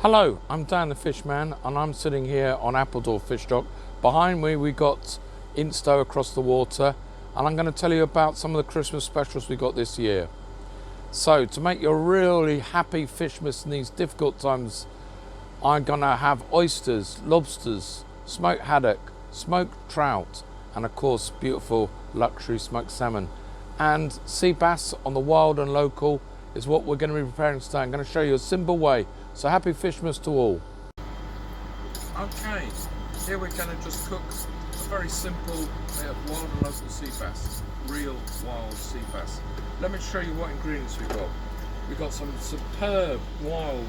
Hello, I'm Dan the Fishman and I'm sitting here on Appledore Fish Dock. Behind me we got Insto across the water, and I'm going to tell you about some of the Christmas specials we got this year. So to make you a really happy Fishmas in these difficult times, I'm going to have oysters, lobsters, smoked haddock, smoked trout, and of course beautiful luxury smoked salmon. And sea bass on the wild and local is what we're going to be preparing today. I'm going to show you a simple way. So happy Fishmas to all. Okay, here we're going to just cook a very simple way of wild and local sea bass, real wild sea bass. Let me show you what ingredients we've got. We've got some superb wild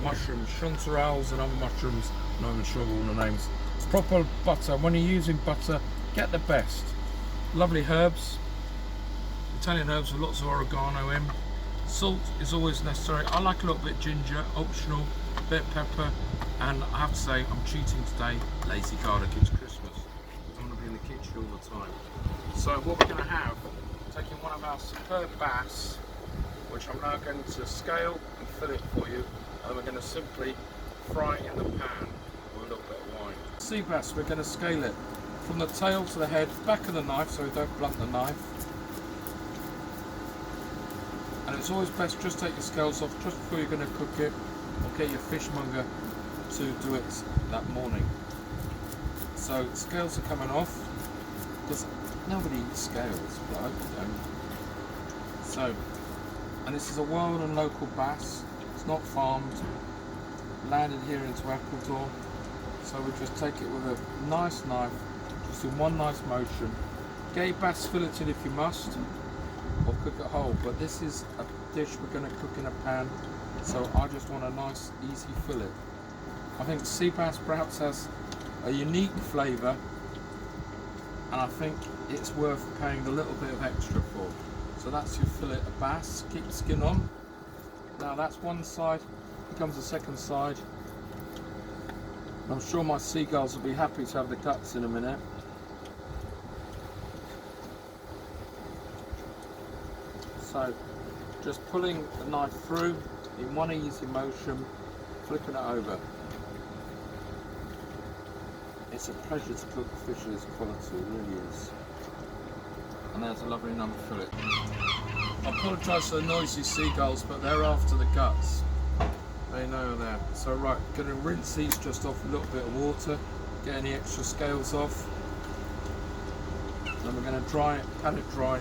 mushrooms, chanterelles and other mushrooms, not even sure of all the names. It's proper butter. When you're using butter, get the best. Lovely herbs, Italian herbs with lots of oregano in. Salt is always necessary. I like a little bit of ginger, optional, a bit of pepper, and I have to say I'm cheating today. Lazy garlic, it's Christmas. I don't want to be in the kitchen all the time. So what we're going to have, taking one of our superb bass, which I'm now going to scale and fillet for you, and then we're going to simply fry it in the pan with a little bit of wine. Sea bass, we're going to scale it from the tail to the head, back of the knife so we don't blunt the knife. And it's always best just take your scales off just before you're going to cook it, or get your fishmonger to do it that morning. So scales are coming off, because nobody eats scales, but I hope you don't. So, and this is a wild and local bass, it's not farmed, landed here into Appledore. So we just take it with a nice knife, just in one nice motion. Get your bass filleted if you must, or cook it whole, but this is a dish we're going to cook in a pan, so I just want a nice easy fillet. I think sea bass perhaps has a unique flavour, and I think it's worth paying a little bit of extra for. So that's your fillet of bass. Keep the skin on. Now that's one side, here comes the second side. I'm sure my seagulls will be happy to have the guts in a minute. So just pulling the knife through in one easy motion, flipping it over. It's a pleasure to cook fish of this quality, it really is. And there's a lovely number fillet. I apologise for the noisy seagulls, but they're after the guts. They know they're. So right, going to rinse these just off a little bit of water, get any extra scales off. Then we're going to dry it, pat it dry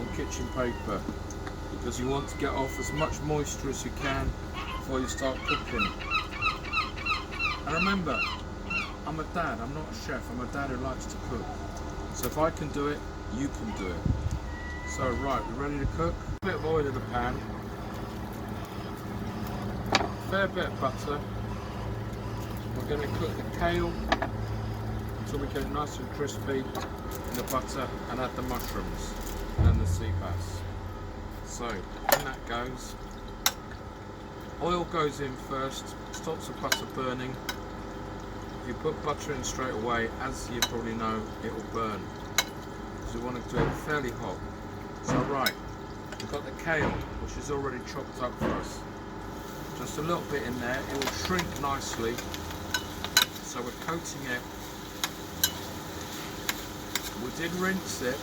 on kitchen paper, because you want to get off as much moisture as you can before you start cooking. And remember, I'm a dad, I'm not a chef, I'm a dad who likes to cook. So if I can do it, you can do it. So right, we're ready to cook. A bit of oil in the pan, a fair bit of butter. We're going to cook the kale until we get it nice and crispy in the butter, and add the mushrooms and then the sea bass. So when that goes, oil goes in first, stops the butter burning. If you put butter in straight away, as you probably know, it will burn. So you want to do it fairly hot. So right, we've got the kale, which is already chopped up for us. Just a little bit in there, it will shrink nicely. So we're coating it. We did rinse it.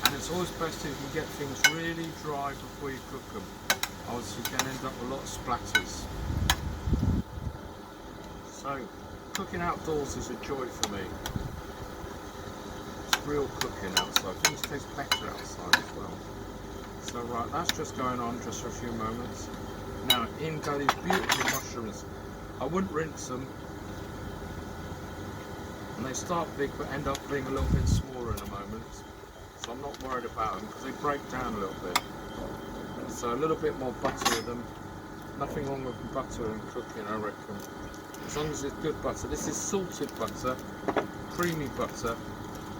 And it's always best if you get things really dry before you cook them. Otherwise you can end up with a lot of splatters. So, cooking outdoors is a joy for me. It's real cooking outside. Things taste better outside as well. So right, that's just going on just for a few moments. Now in go these beautiful mushrooms. I wouldn't rinse them. And they start big but end up being a little bit smaller in a moment. So I'm not worried about them because they break down a little bit. So a little bit more butter with them. Nothing wrong with butter in cooking, I reckon. As long as it's good butter. This is salted butter, creamy butter,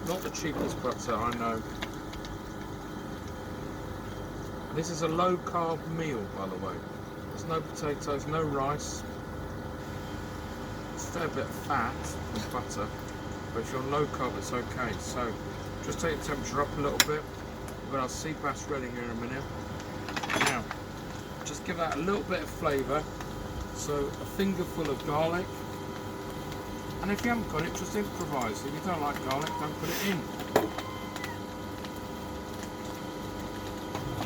not the cheapest butter I know. This is a low carb meal, by the way. There's no potatoes, no rice. It's a fair bit of fat and butter, but if you're on low carb it's okay. So just take the temperature up a little bit. We've got our sea bass ready here in a minute. Now, just give that a little bit of flavour. So a finger full of garlic. And if you haven't got it, just improvise. If you don't like garlic, don't put it in.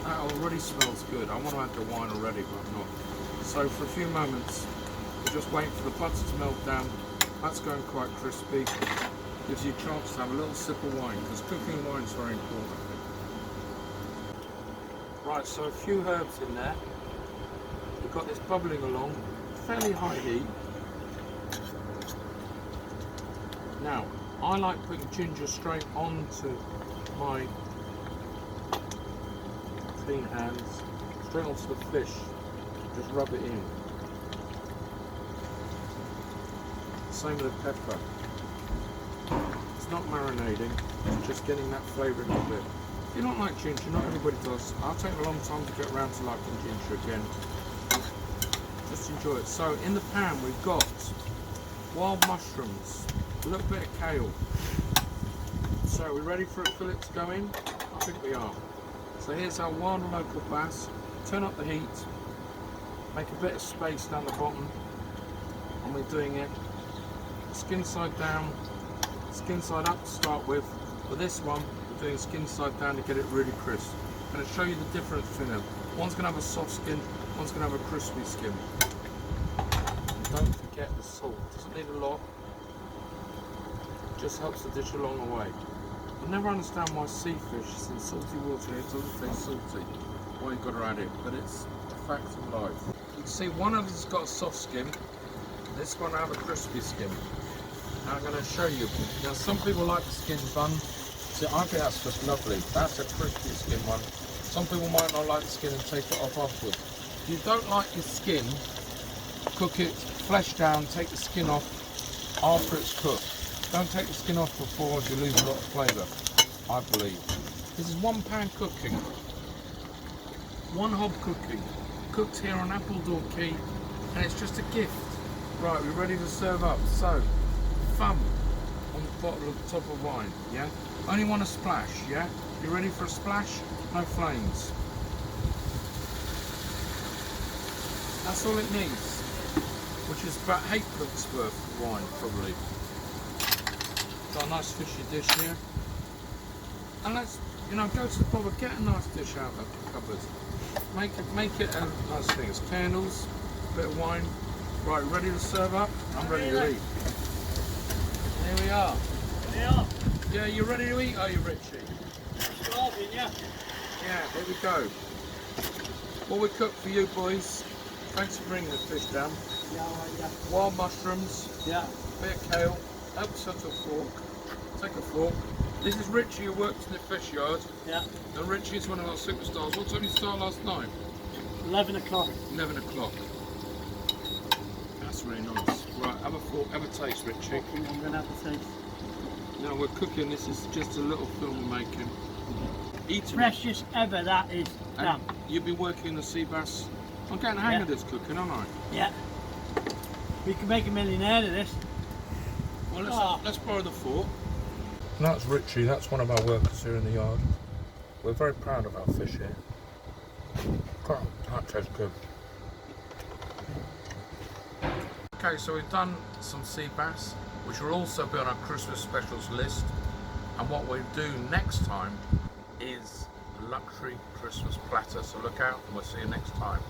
That already smells good. I want to add the wine already, but I'm not. So for a few moments, we're just waiting for the butter to melt down. That's going quite crispy. Gives you a chance to have a little sip of wine, because cooking wine is very important. Right, so a few herbs in there. We've got this bubbling along, fairly high heat. Now, I like putting ginger straight onto my clean hands, straight onto the fish, just rub it in. Same with the pepper. It's not marinating, it's just getting that flavour in a bit. If you don't like ginger, not everybody does. I'll take a long time to get around to liking ginger again. Just enjoy it. So in the pan we've got wild mushrooms, a little bit of kale. So are we ready for a fillet to go in? I think we are. So here's our wild and local bass. Turn up the heat, make a bit of space down the bottom, and we're doing it skin side down, skin side up to start with. For this one, we're doing skin side down to get it really crisp. I'm going to show you the difference between them. One's going to have a soft skin, one's going to have a crispy skin. Don't forget the salt. Doesn't need a lot. Just helps the dish along the way. I never understand why sea fish is in salty water, it doesn't taste salty. Why you've got to add it, but it's a fact of life. You can see one of them's got a soft skin, this one have a crispy skin. Now I'm going to show you. Now some people like the skin bun. See, I think that's just lovely. That's a crispy skin one. Some people might not like the skin and take it off afterwards. If you don't like your skin, cook it flesh down, take the skin off after it's cooked. Don't take the skin off before, you lose a lot of flavour, I believe. This is 1 pan cooking, 1 hob cooking, cooked here on Appledore Quay, and it's just a gift. Right, we're ready to serve up. So, thumb on the bottle of top of wine, yeah? Only want a splash, yeah? You ready for a splash? No flames. That's all it needs, which is about 8 cooks worth of wine, probably. Got a nice fishy dish here, and let's, go to the bother, get a nice dish out of the cupboard. Make it a nice thing. It's candles, a bit of wine. Right, ready to serve up? I'm ready to eat. Here we are. Yeah. Yeah, you ready to eat? Are you, Richie? Starving, yeah. Yeah, here we go. What we cooked for you boys. Thanks for bringing the fish down. Yeah. Wild mushrooms. Yeah. Bit of kale. Help set a fork. Take a fork. This is Richie who works in the fish yard. Yeah. And Richie is one of our superstars. What time did you start last night? 11 o'clock. 11 o'clock. That's really nice. Right, have a fork, have a taste, Richie. Okay, I'm going to have a taste. Now we're cooking, this is just a little film we're making. Eating. Freshest ever that is. And you've been working in the sea bass. I'm getting the hang of this cooking, aren't I? Yeah. We can make a millionaire of this. Well, let's borrow the fork. That's Richie, that's one of our workers here in the yard. We're very proud of our fish here. God, that tastes good. Okay, so we've done some sea bass, which will also be on our Christmas specials list. And what we'll do next time is a luxury Christmas platter. So look out and we'll see you next time.